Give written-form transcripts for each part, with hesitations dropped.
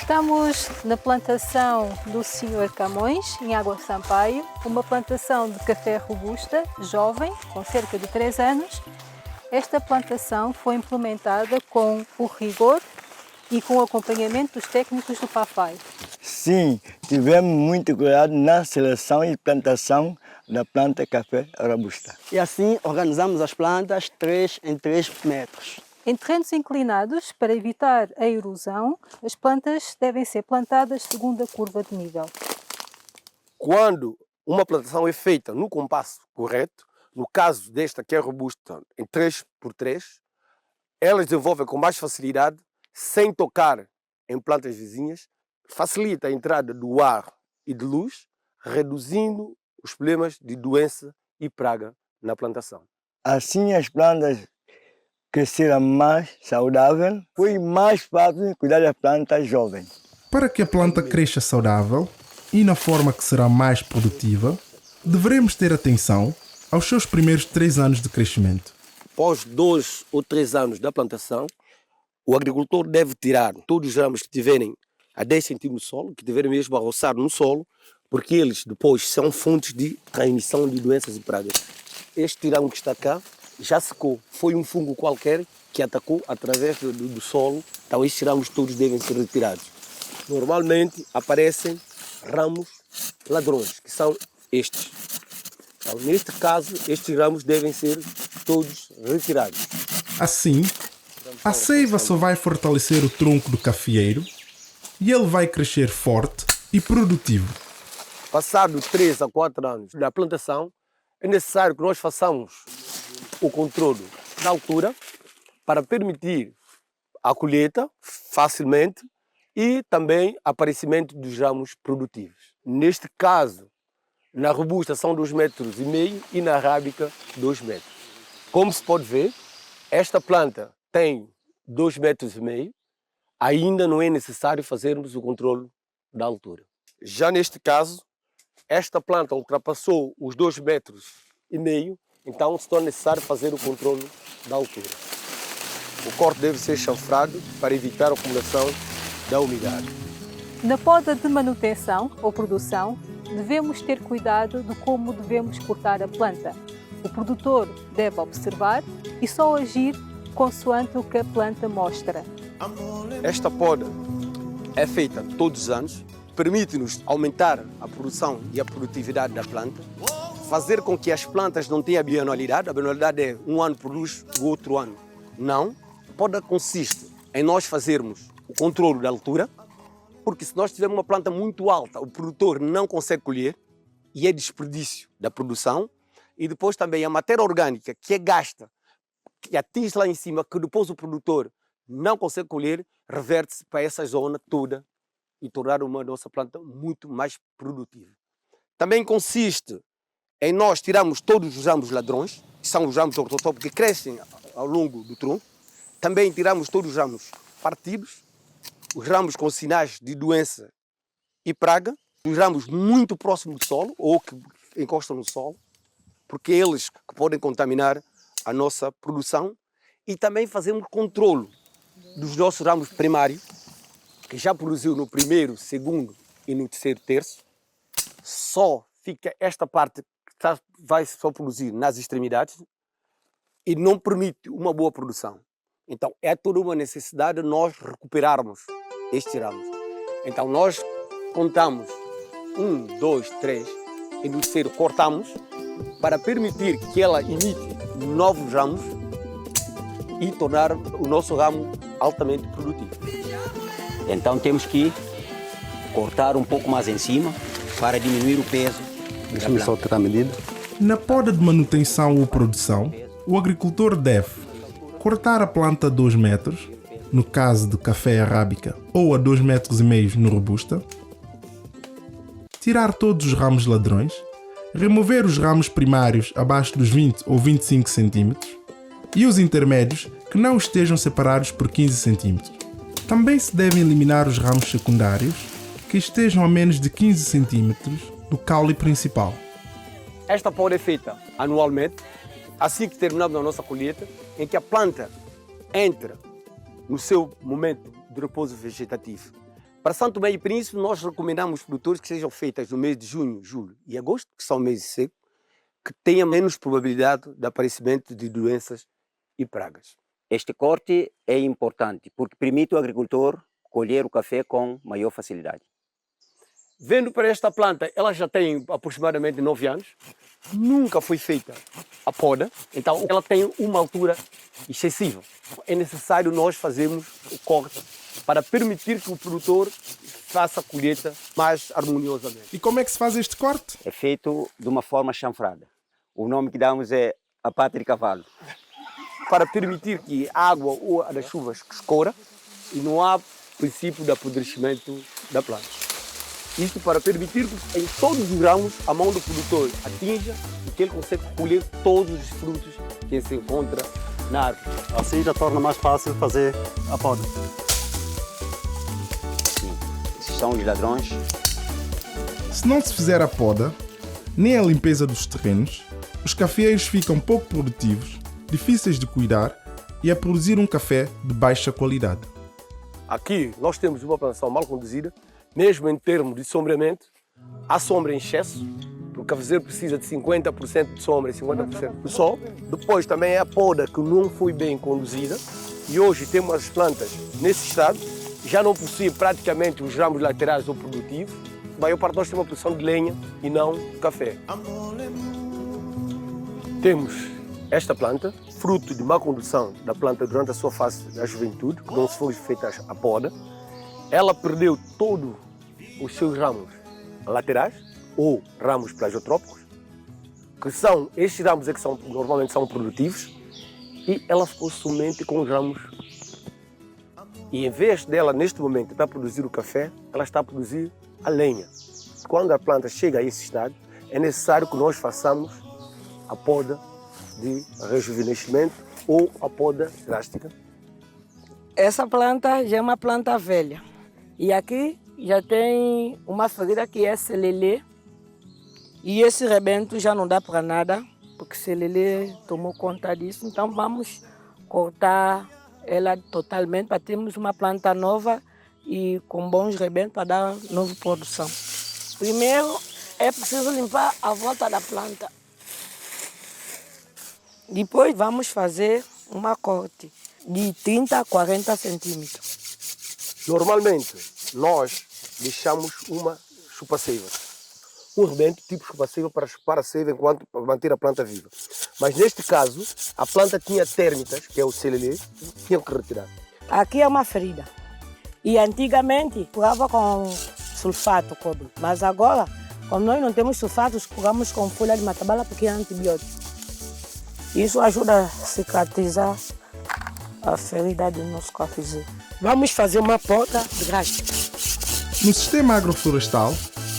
Estamos na plantação do Sr. Camões, em Água Sampaio, uma plantação de café robusta, jovem, com cerca de 3 anos. Esta plantação foi implementada com o rigor e com o acompanhamento dos técnicos do PAFAI. Sim, tivemos muito cuidado na seleção e plantação da planta café robusta. E assim organizamos as plantas 3 em 3 metros. Em terrenos inclinados, para evitar a erosão, as plantas devem ser plantadas segundo a curva de nível. Quando uma plantação é feita no compasso correto, no caso desta que é robusta em 3x3, elas desenvolvem com mais facilidade, sem tocar em plantas vizinhas, facilita a entrada do ar e de luz, reduzindo os problemas de doença e praga na plantação. Assim as plantas cresceram mais saudável, foi mais fácil cuidar das plantas jovens. Para que a planta cresça saudável e na forma que será mais produtiva, devemos ter atenção aos seus primeiros 3 anos de crescimento. Após 2 ou 3 anos da plantação, o agricultor deve tirar todos os ramos que tiverem a 10 centímetros do solo, que tiverem mesmo a roçar no solo, porque eles depois são fontes de transmissão de doenças e pragas. Este ramo que está cá já secou, foi um fungo qualquer que atacou através do solo, então estes ramos todos devem ser retirados. Normalmente aparecem ramos ladrões, que são estes. Então, neste caso, estes ramos devem ser todos retirados. Assim, a seiva só vai fortalecer o tronco do cafeeiro e ele vai crescer forte e produtivo. Passados 3 a 4 anos da plantação, é necessário que nós façamos o controle da altura para permitir a colheita facilmente e também aparecimento dos ramos produtivos. Neste caso, na robusta são 2,5 metros e na arábica 2 metros. Como se pode ver, esta planta tem 2,5 metros, ainda não é necessário fazermos o controle da altura. Já neste caso, esta planta ultrapassou os 2,5 metros, então se torna necessário fazer o controle da altura. O corte deve ser chanfrado para evitar a acumulação da umidade. Na poda de manutenção ou produção, devemos ter cuidado de como devemos cortar a planta. O produtor deve observar e só agir consoante o que a planta mostra. Esta poda é feita todos os anos, permite-nos aumentar a produção e a produtividade da planta, fazer com que as plantas não tenham bianualidade. A bianualidade é um ano produz, o outro ano não. A poda consiste em nós fazermos o controle da altura, porque se nós tivermos uma planta muito alta, o produtor não consegue colher e é desperdício da produção. E depois também a matéria orgânica que é gasta, que atinge lá em cima, que depois o produtor não consegue colher, reverte-se para essa zona toda e tornar uma nossa planta muito mais produtiva. Também consiste em nós tirarmos todos os ramos ladrões, que são os ramos ortotópicos que crescem ao longo do tronco. Também tiramos todos os ramos partidos, os ramos com sinais de doença e praga, os ramos muito próximos do solo ou que encostam no solo, porque é eles que podem contaminar a nossa produção. E também fazemos controle dos nossos ramos primários, que já produziu no primeiro, segundo e no terceiro terço. Só fica esta parte que vai só produzir nas extremidades e não permite uma boa produção. Então é toda uma necessidade de nós recuperarmos estes ramos. Então nós contamos 1, 2, 3 e no terceiro cortamos para permitir que ela emite novos ramos e tornar o nosso ramo altamente produtivo. Então temos que cortar um pouco mais em cima para diminuir o peso. Deixa-me só tirar a medida. Na poda de manutenção ou produção, o agricultor deve cortar a planta a 2 metros, no caso do café arábica, ou a 2,5 metros no robusta, tirar todos os ramos ladrões, remover os ramos primários abaixo dos 20 ou 25 cm e os intermédios que não estejam separados por 15 cm. Também se devem eliminar os ramos secundários que estejam a menos de 15 cm do caule principal. Esta poda é feita anualmente, assim que terminamos a nossa colheita, em que a planta entra no seu momento de repouso vegetativo. Para São Tomé e Príncipe, nós recomendamos aos produtores que sejam feitas no mês de junho, julho e agosto, que são meses secos, que tenha menos probabilidade de aparecimento de doenças e pragas. Este corte é importante porque permite ao agricultor colher o café com maior facilidade. Vendo para esta planta, ela já tem aproximadamente 9 anos, nunca foi feita a poda, então ela tem uma altura excessiva. É necessário nós fazermos o corte para permitir que o produtor faça a colheita mais harmoniosamente. E como é que se faz este corte? É feito de uma forma chanfrada. O nome que damos é a pata de cavalo. Para permitir que a água ou a das chuvas escorra e não há princípio de apodrecimento da planta. Isso para permitir que em todos os ramos a mão do produtor atinja e que ele consiga colher todos os frutos que se encontra na árvore. Assim já torna mais fácil fazer a poda. Sim, esses são os ladrões. Se não se fizer a poda, nem a limpeza dos terrenos, os cafeeiros ficam pouco produtivos, difíceis de cuidar e a produzir um café de baixa qualidade. Aqui nós temos uma plantação mal conduzida, mesmo em termos de sombreamento, há sombra em excesso, porque o cafezeiro precisa de 50% de sombra e 50% de sol. Depois também é a poda que não foi bem conduzida e hoje temos as plantas nesse estado, já não possuem praticamente os ramos laterais ou produtivos. A maior parte de nós tem uma produção de lenha e não de café. Temos esta planta, fruto de má condução da planta durante a sua fase da juventude, que não se foi feita a poda. Ela perdeu todos os seus ramos laterais ou ramos plagiotrópicos, que são, estes ramos é que normalmente são produtivos, e ela ficou somente com os ramos. E em vez dela, neste momento, estar a produzir o café, ela está a produzir a lenha. Quando a planta chega a esse estado, é necessário que nós façamos a poda de rejuvenescimento ou a poda drástica. Essa planta já é uma planta velha. E aqui já tem uma ferida que é celelê. E esse rebento já não dá para nada, porque celelê tomou conta disso. Então vamos cortar ela totalmente para termos uma planta nova e com bons rebentos para dar nova produção. Primeiro é preciso limpar a volta da planta. Depois vamos fazer uma corte de 30 a 40 centímetros. Normalmente, nós deixamos uma chupa-seiva. Um rebento tipo chupa-seiva para chupar a seiva enquanto para manter a planta viva. Mas neste caso, a planta tinha térmitas, que é o celelê, tinham que retirar. Aqui é uma ferida. E antigamente curava com sulfato, cobre. Mas agora, como nós não temos sulfatos, curamos com folha de matabala porque é antibiótico. Isso ajuda a cicatrizar a ferida do nosso cafezinho. Vamos fazer uma poda drástica. No sistema agroflorestal,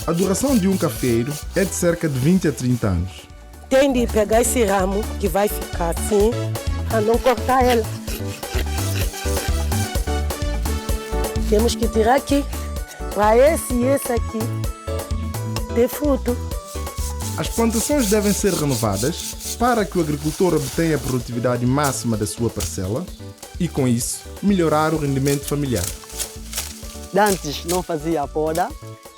a duração de um cafeeiro é de cerca de 20 a 30 anos. Tem de pegar esse ramo que vai ficar assim, para não cortar ela. Temos que tirar aqui, para esse e esse aqui ter fruto. As plantações devem ser renovadas para que o agricultor obtenha a produtividade máxima da sua parcela e, com isso, melhorar o rendimento familiar. Antes não fazia a poda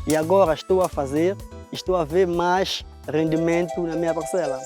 e agora estou a fazer, estou a ver mais rendimento na minha parcela.